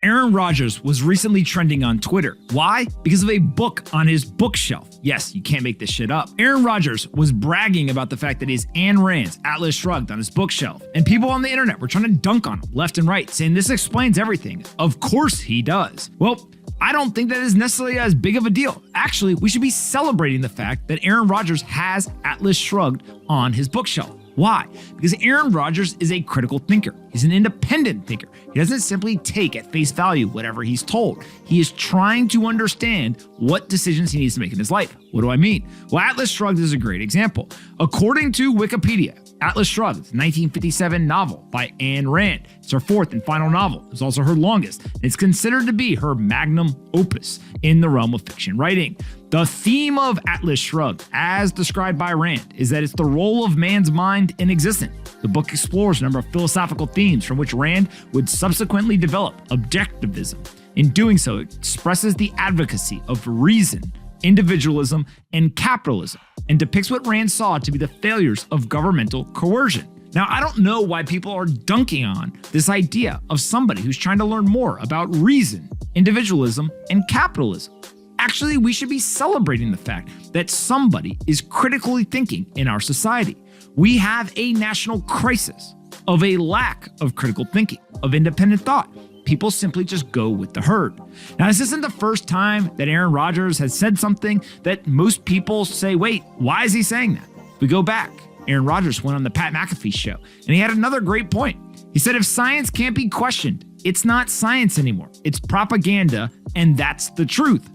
Aaron Rodgers was recently trending on Twitter. Why? Because of a book on his bookshelf. Yes, you can't make this shit up. Aaron Rodgers was bragging about the fact that he has Ayn Rand's Atlas Shrugged on his bookshelf, and people on the internet were trying to dunk on him left and right, saying this explains everything. Of course he does. Well, I don't think that is necessarily as big of a deal. Actually, we should be celebrating the fact that Aaron Rodgers has Atlas Shrugged on his bookshelf. Why? Because Aaron Rodgers is a critical thinker. He's an independent thinker. He doesn't simply take at face value whatever he's told. He is trying to understand what decisions he needs to make in his life. What do I mean? Well, Atlas Shrugged is a great example. According to Wikipedia, Atlas Shrugged is a 1957 novel by Ayn Rand. It's her fourth and final novel. It's also her longest. It's considered to be her magnum opus in the realm of fiction writing. The theme of Atlas Shrugged, as described by Rand, is that it's the role of man's mind in existence. The book explores a number of philosophical themes from which Rand would subsequently develop objectivism. In doing so, it expresses the advocacy of reason, individualism, and capitalism, and depicts what Rand saw to be the failures of governmental coercion. Now, I don't know why people are dunking on this idea of somebody who's trying to learn more about reason, individualism, and capitalism. Actually, we should be celebrating the fact that somebody is critically thinking in our society. We have a national crisis of a lack of critical thinking, of independent thought. People simply just go with the herd. Now, this isn't the first time that Aaron Rodgers has said something that most people say, wait, why is he saying that? We go back. Aaron Rodgers went on the Pat McAfee show, and he had another great point. He said, if science can't be questioned, it's not science anymore. It's propaganda, and that's the truth.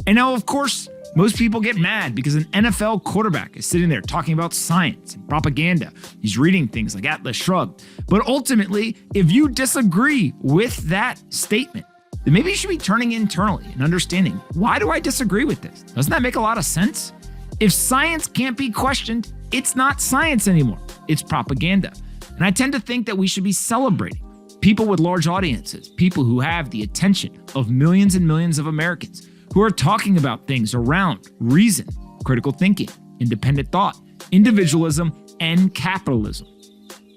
And now, of course, most people get mad because an NFL quarterback is sitting there talking about science and propaganda. He's reading things like Atlas Shrugged. But ultimately, if you disagree with that statement, then maybe you should be turning internally and understanding, why do I disagree with this? Doesn't that make a lot of sense? If science can't be questioned, it's not science anymore. It's propaganda. And I tend to think that we should be celebrating people with large audiences, people who have the attention of millions and millions of Americans, who are talking about things around reason, critical thinking, independent thought, individualism, and capitalism.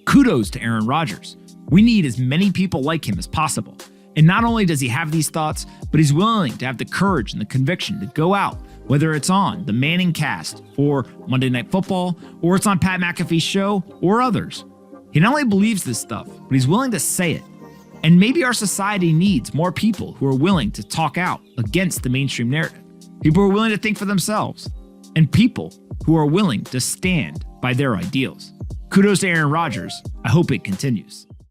Kudos to Aaron Rodgers. We need as many people like him as possible. And not only does he have these thoughts, but he's willing to have the courage and the conviction to go out, whether it's on the Manning cast for Monday Night Football, or it's on Pat McAfee's show, or others. He not only believes this stuff, but he's willing to say it. And maybe our society needs more people who are willing to talk out against the mainstream narrative, people who are willing to think for themselves, and people who are willing to stand by their ideals. Kudos to Aaron Rodgers. I hope it continues.